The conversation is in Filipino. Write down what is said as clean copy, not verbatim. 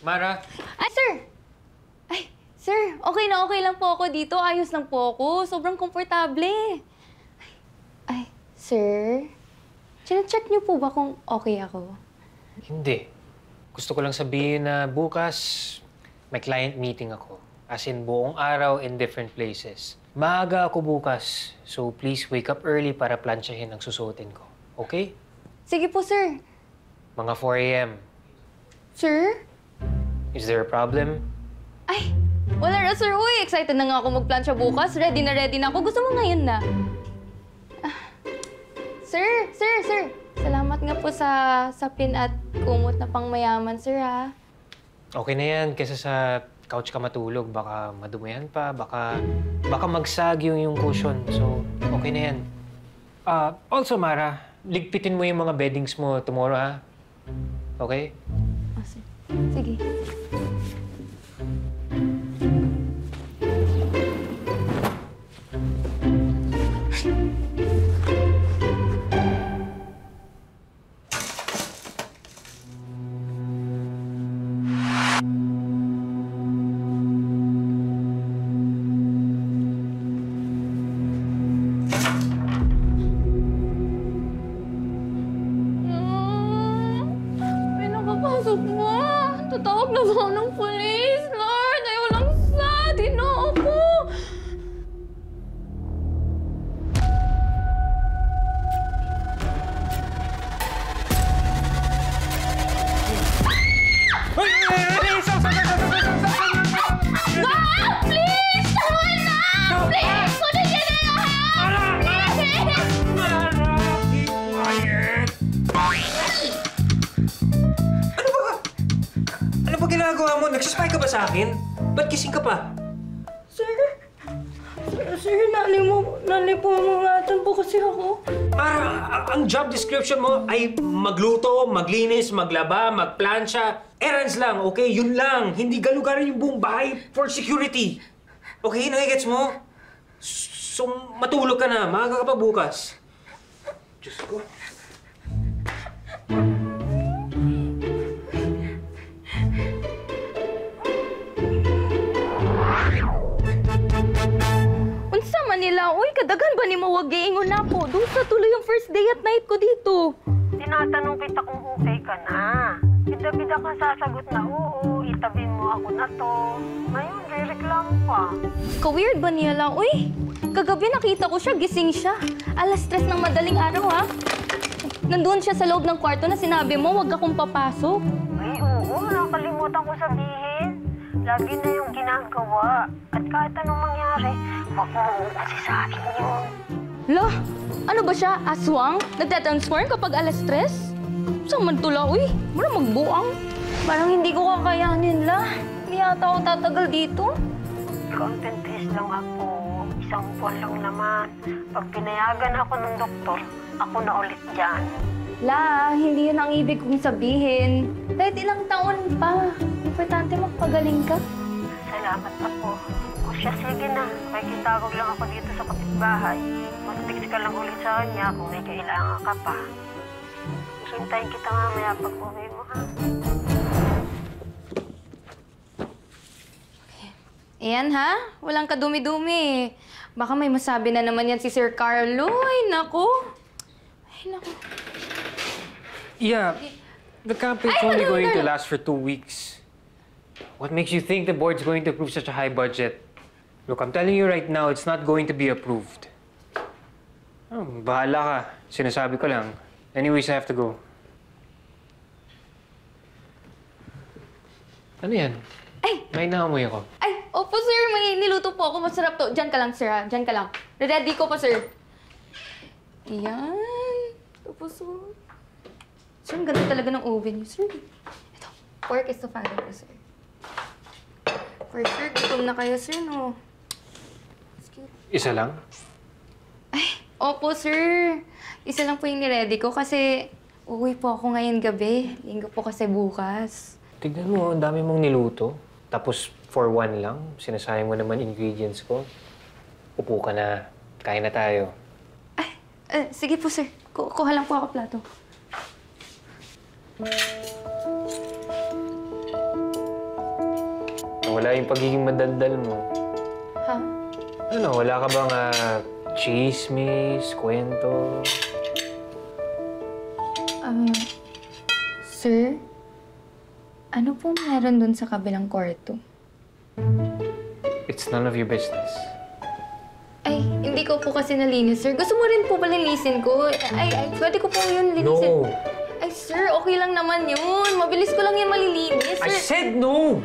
Mara? Ay, sir! Ay, sir, okay lang po ako dito. Ayos lang po ako. Sobrang komportable. Ay, sir? Chine-check niyo po ba kung okay ako? Hindi. Gusto ko lang sabihin na bukas may client meeting ako. As in, buong araw in different places. Maaga ako bukas, so please wake up early para plansyahin ang susuotin ko. Okay? Sige po, sir. Mga 4 a.m. Sir? Is there a problem? Ay, wala na, sir. Uy, excited na nga ako magplansya bukas. Ready na ako. Gusto mo ngayon na? Sir. Salamat nga po sa pin at kumot na pangmayaman, sir, ha? Okay na yan, kaysa sa couch ka matulog. Baka madumihan pa, baka magsag yung cushion. So, okay na yan. Also, Mara, ligpitin mo yung mga beddings mo tomorrow, ha? Okay? Oh, sige. Pinakapasok mo! Tatawag na ba ako ng pulis? Lord, ayaw lang sa! Tinoo ko! Wow! Please! Tawal na! Please! Kunin niya na yung Ano ba ginagawa mo? Nagsaspy ka ba sa akin? Ba't gising ka pa? Sir, nalipumungatan po kasi ako. Mara, ang job description mo ay magluto, maglinis, maglaba, magplansya. Errands lang, okay? Yun lang. Hindi galugaran yung buong bahay for security. Okay? Nagigets mo? So, matulog ka na. Maaga ka pa bukas. Diyos ko. Unsa man nila, uy, kadagan ba ni mawag giingon na po? Doon sa tuloy yung first day at night ko dito. Tinatanong kita kung okay ka na. Bida-bida ka sasagot na oo, itabi mo ako na to. Ngayon, rereklamo pa. Ka-weird ba niya lang? Uy, kagabi nakita ko siya, gising siya. Alas 3 ng madaling araw, ha? Nandun siya sa loob ng kwarto na sinabi mo, wag akong papasok. Ay, oo, nakalimutan ko sabihin. Lagi na yung ginagawa. At kahit anong mangyari, wag mo kasi sa akin yun. La, ano ba siya? Aswang? Nagtatransform kapag alas 3? Saan man tula, uy? Mara magbuang. Parang hindi ko kakayanin, la. Hindi yata ako tatagal dito. Content test lang ako. Isang buwan lang naman. Pag pinayagan ako ng doktor, ako na ulit dyan. La, hindi yun ang ibig kong sabihin. Kahit ilang taon pa. Importante magpagaling ka. Salamat ako. O siya, sige na. May kitawag lang ako dito sa kapitbahay. Mag-text ka lang ulit sa kanya kung may kailangan ka pa. Hintayin kita mamaya pag uwi mo, ha? Ayan, ha? Walang kadumi-dumi. Baka may masabi na naman yan si Sir Carlo. Ay, naku. Ay, naku. Yeah, the campaign's only going to last for 2 weeks. What makes you think the board's going to approve such a high budget? Look, I'm telling you right now, it's not going to be approved. Oh, bahala ka. Sinasabi ko lang. Anyways, I have to go. Ano yan? Ay! May naamoy ako. Ay, opo, sir. May niluto po ako. Masarap to. Diyan ka lang, sir, ha? Diyan ka lang. Ready ko pa, sir. Ayan. Tapos, oh. Sir, ang ganda talaga ng oven niyo, sir. Ito, pork estofado ko, sir. For sure, gutom na kayo, sir, no? Isa lang? Ay, opo, sir. Isa lang po yung niready ko kasi uuwi po ako ngayon gabi. Linggo po kasi bukas. Tignan mo, ang dami mong niluto. Tapos, for one lang, sinasayang mo naman ingredients ko. Upo ka na. Kain na tayo. Ay, sige po, sir. Kuha lang po ako plato. Wala yung pagiging madaldal mo. Ha? Ano, wala ka bang chismis, kwento? Sir? Ano po meron dun sa kabilang kwarto? It's none of your business. Ay, hindi ko po kasi nalinis, sir. Gusto mo rin po ba linisin ko? Ay, pwede ko po yun linisin. No! Ay, sir, okay lang naman yun. Mabilis ko lang yan malilinis, sir. I said no!